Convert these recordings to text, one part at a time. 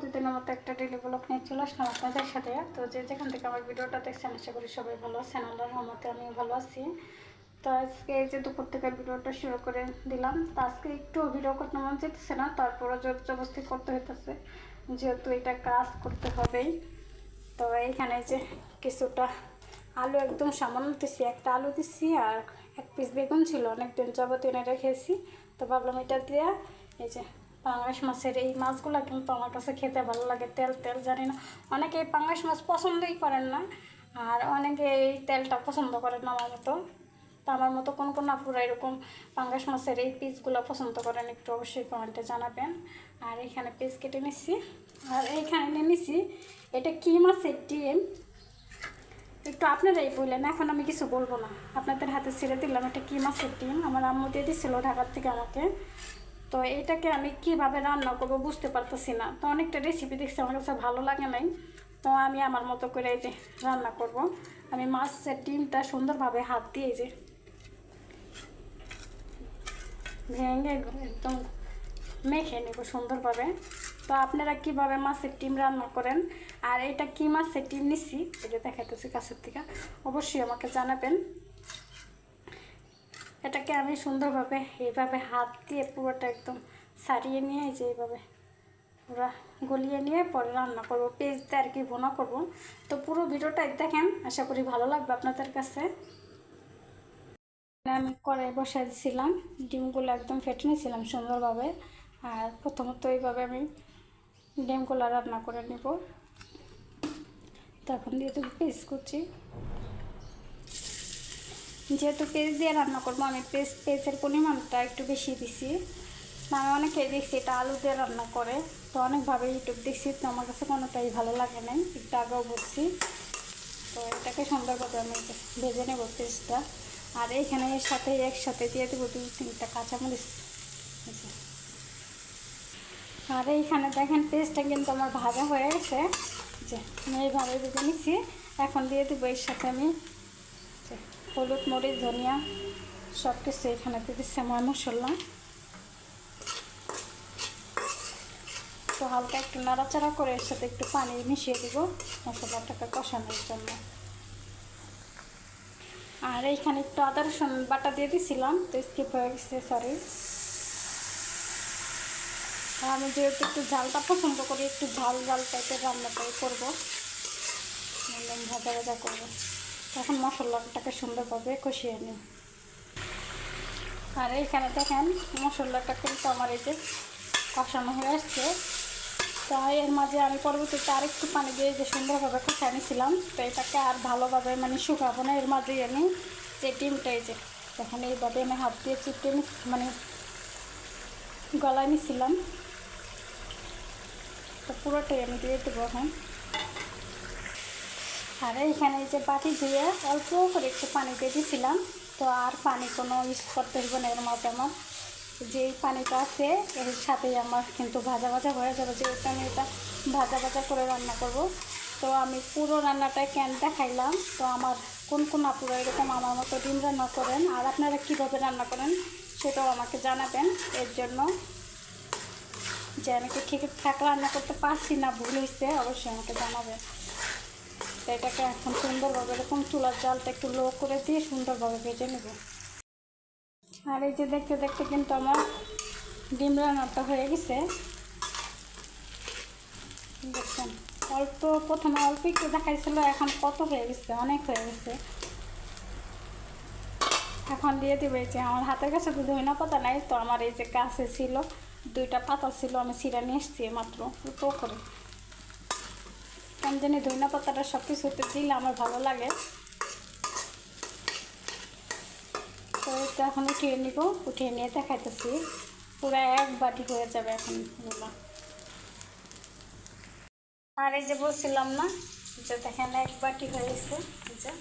প্রতিদিনের মতো একটা ডেলি ব্লগ নিয়ে চলে আসলাম আপনাদের সাথে। তো যেখান থেকে আমার ভিডিওটা দেখছেন আশা করি সবাই ভালো আছেন, আল্লাহর রহমতে আমিও ভালো আছি। তো আজকে এই যে দুপুর থেকে ভিডিওটা শুরু করে দিলাম। তো আজকে একটু ভিডিও করতে মন যেতেছে না, তারপরে জোর জবরদস্তি করতে হইতেছে যেহেতু এটা কাজ করতে হবেই। তো এইখানে যে কিছুটা আলু একদম সামান্য দিচ্ছি, একটা আলু দিচ্ছি আর এক পিস বেগুন ছিল অনেকদিন যাবত এনে রেখেছি। তো ভাবলাম এটা দিয়ে এই যে পাঙ্গাস মাছের এই মাছগুলো কিন্তু আমার কাছে খেতে ভালো লাগে। তেল তেল জানি না, অনেকে এই পাঙ্গাস মাছ পছন্দই করেন না আর অনেকে এই তেলটা পছন্দ করেন না আমার মতো। তো আমার মতো কোন কোন আপুরা এরকম পাঙ্গাস মাছের এই পিসগুলো পছন্দ করেন একটু অবশ্যই কমেন্টে জানাবেন। আর এইখানে পিস কেটে নিচ্ছি আর এইখানে নিয়ে নিচ্ছি এটা কী মাছের ডিম, একটু আপনারাই বললেন, এখন আমি কিছু বলবো না, আপনাদের হাতে ছেড়ে দিলাম। এটা কী মাছের ডিম আমার আম্মু দিয়ে দিচ্ছিলো ঢাকার থেকে আমাকে। তো এইটাকে আমি কীভাবে রান্না করবো বুঝতে পারতেছি না। তো অনেকটা রেসিপি দেখছি, আমার কাছে ভালো লাগে নাই। তো আমি আমার মতো করে এই যে রান্না করব। আমি মাছের ডিমটা সুন্দরভাবে হাত দিয়ে যে ভেঙে একদম মেখে নেব সুন্দরভাবে। তো আপনারা কীভাবে মাছের ডিম রান্না করেন আর এটা কী মাছের ডিম নিচ্ছি এই যে দেখাইতেছি কাছের থেকে, অবশ্যই আমাকে জানাবেন। এটাকে আমি সুন্দরভাবে এইভাবে হাত দিয়ে পুরোটা একদম ছাড়িয়ে নিয়ে এই যে এইভাবে পুরো গলিয়ে নিয়ে পরে রান্না করব, পেঁয়াজ দিয়ে আর কি ভুনা করব। তো পুরো ভিডিওটাই দেখেন, আশা করি ভালো লাগবে আপনাদের কাছে। আমি কড়াই বসাই দিয়েছিলাম, ডিমগুলো একদম ফেটে নিয়েছিলাম সুন্দরভাবে। আর প্রথমত এইভাবে আমি ডিমগুলো রান্না করে নেব। তখন দিয়ে তুমি পেস্ট করছি, যেহেতু পেস্ট দিয়ে রান্না করবো আমি পেস্টের পরিমাণটা একটু বেশি দিছি। আমি অনেকে দেখছি এটা আলু দিয়ে রান্না করে, তো অনেকভাবে ইউটিউব দেখছি, তো আমার কাছে কোনোটাই ভালো লাগে নাই, একটু আগেও বলছি। তো এটাকে সুন্দরভাবে আমি ভেজে নেব পেস্টটা। আর এইখানে এর সাথে একসাথে দিয়ে দেবো 2-3টা কাঁচামরিচ। আর এইখানে দেখেন পেস্টটা কিন্তু আমার ভাজা হয়ে গেছে, যে আমি এইভাবে ভেজে নিচ্ছি। এখন দিয়ে দেবো এর সাথে আমি হলুদ, মরিচ, ধনিয়া সব কিছু এখানে দিয়ে দিচ্ছি আমার মশলা। তো হালকা একটু নাড়াচাড়া করে এর সাথে একটু পানি মিশিয়ে দিব মশলাটাকে কষানোর জন্য। আর এইখানে একটু আদা রসুন বাটা দিয়ে দিয়েছিলাম, তো স্কিপ হয়ে গেছে, সরি। আমি যেহেতু একটু ঝালটা পছন্দ করি, একটু ঝাল ঝাল টাইপের রান্নাটাই করবো, ভাজা ভাজা করবো। তখন মশলাটাকে সুন্দরভাবে কষিয়ে নিই। আর এইখানে দেখেন মশলাটা কিন্তু আমার এই যে কষানো হয়ে আসছে। তো এর মাঝে আমি পরবর্তীতে আরেকটু পানি দিয়ে যে সুন্দরভাবে কষায় নিয়েছিলাম। তো এটাকে আর ভালোভাবে মানে শুকাবো না, এর মাঝেই আমি যে ডিমটা এই যে দেখেন এইভাবে আমি হাত দিয়ে চিপটে মানে গলায় নিয়েছিলাম। তো পুরোটাই আমি দিয়ে দেবো এখন। আর এইখানে এই যে বাটি ধুয়ে অল্প করে একটু পানি দিয়ে দিয়েছিলাম। তো আর পানি কোনো ইউজ করতে হবে না, এর মাঝে আমার যেই পানিটা আছে এর সাথেই আমার কিন্তু ভাজা ভাজা হয়ে যাবে, যেহেতু আমি এটা ভাজা ভাজা করে রান্না করব। তো আমি পুরো রান্নাটাই কেন দেখাইলাম। তো আমার কোন কোন আপুরা এরকম আমার মতো ডিম রান্না করেন আর আপনারা কীভাবে রান্না করেন সেটাও আমাকে জানাবেন। এর জন্য যে আমি কি ঠিকঠাক রান্না করতে পারছি না ভুল হয়েছে অবশ্যই আমাকে জানাবেন। তো এটাকে এখন সুন্দরভাবে এরকম চুলার জালটা একটু লো করে দিয়ে সুন্দরভাবে ভেজে নেব। আর এই যে দেখতে দেখতে কিন্তু আমার ডিম রান্নাটা হয়ে গেছে, দেখছেন। অল্প প্রথমে অল্প একটু দেখাইছিল, এখন কত হয়ে গেছে, অনেক হয়ে গেছে। এখন দিয়ে দেবে যে আমার হাতের কাছে তো ধনিয়া পাতা নাই, তো আমার এই যে গাছে ছিল 2টা পাতা ছিল, আমি ছিঁড়ে নিয়ে এসছি মাত্র অল্প করে। কেন জানি ধনিয়া পাতাটা সব কিছুতে দিলে আমার ভালো লাগে। তো এটা এখন উঠিয়ে নিব, উঠিয়ে নিয়ে দেখাইতেছি। পুরো এক বাটি হয়ে যাবে এখন এগুলো। আর এই যে বলছিলাম না যে দেখেন এক বাটি হয়েছে যে।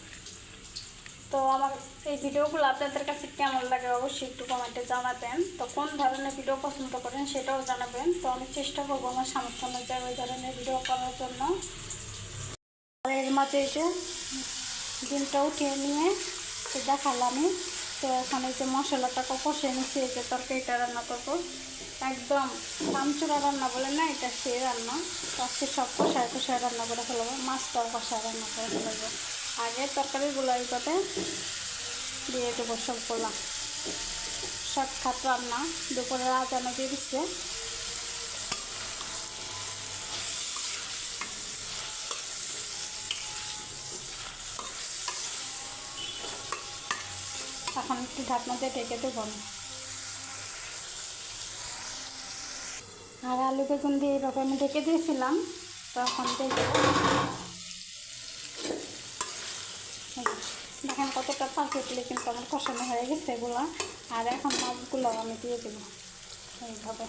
তো আমার এই ভিডিওগুলো আপনাদের কাছে কেমন লাগে অবশ্যই একটু কমেন্টে জানাবেন। তো কোন ধরনের ভিডিও পছন্দ করেন সেটাও জানাবেন। তো আমি চেষ্টা করবো আমার সামর্থ্য অনুযায়ী ওই ধরনের ভিডিও করার জন্য। আর এর মাঝে এই যে ডিমটা উঠিয়ে নিয়ে দেখালাম আমি। তো এখন এই যে মশলাটাকে কষিয়ে নিচ্ছি, এই যে তরকারিটা রান্না করবো। একদম চামচুরা রান্না বলে না, এটা সেই রান্না। তো আজকে সব কষায় কষায় রান্না করে ফেলবো, মাছটাও কষায় রান্না করে ফেলবো। আগে তরকারিগুলো এইভাবে দিয়ে দেবো সবগুলো। শর্টকাট রান্না, দুপুরে আজানো দিয়ে দিচ্ছে। এখন একটু ঢাকনা দিয়ে ঢেকে দেবো। আর আলু বেগুন দিয়ে এইভাবে আমি ঢেকে দিয়েছিলাম। তখন দেখে দেখেন কতটা পারফেক্টলি কিন্তু আমার কষানো হয়ে গেছে এগুলো। আর এখন মাছগুলো আমি দিয়ে দেবো এইভাবে।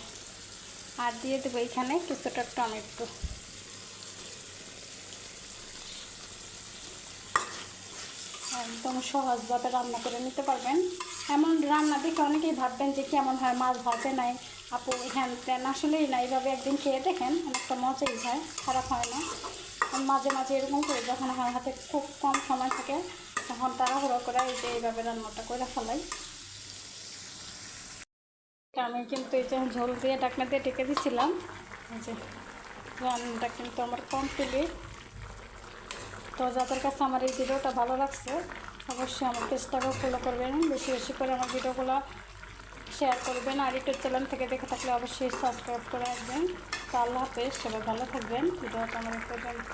আর দিয়ে দেবো এইখানে কিছুটা টমেটো। একদম সহজভাবে রান্না করে নিতে পারবেন। এমন রান্না দেখে অনেকেই ভাববেন যে কেমন হয়, মাছ ভাজে নাই আপু হ্যান ত্যান, আসলেই না। এইভাবে একদিন খেয়ে দেখেন, অনেকটা মজাই হয়, খারাপ হয় না। মাঝে মাঝে এরকম করে যখন আমার হাতে খুব কম সময় থাকে তখন তাড়াহুড়ো করে এই যে এইভাবে রান্নাটা করে ফেলাই। আমি কিন্তু এই যে ঝোল দিয়ে ঢাকনা দিয়ে ঢেকে দিয়েছিলাম। এই যে রান্নাটা কিন্তু আমার কমপ্লিট। তো যাদের কাছে আমার এই ভিডিওটা ভালো লাগছে অবশ্যই আমার পেজটাকেও ফলো করবেন, বেশি বেশি করে আমার ভিডিওগুলো শেয়ার করবেন। আর ইউটিউব চ্যানেল থেকে দেখে থাকলে অবশ্যই সাবস্ক্রাইব করে রাখবেন। তো আল্লাহ হাফেজ, সবাই ভালো থাকবেন। ভিডিওটা আমার পর্যন্ত।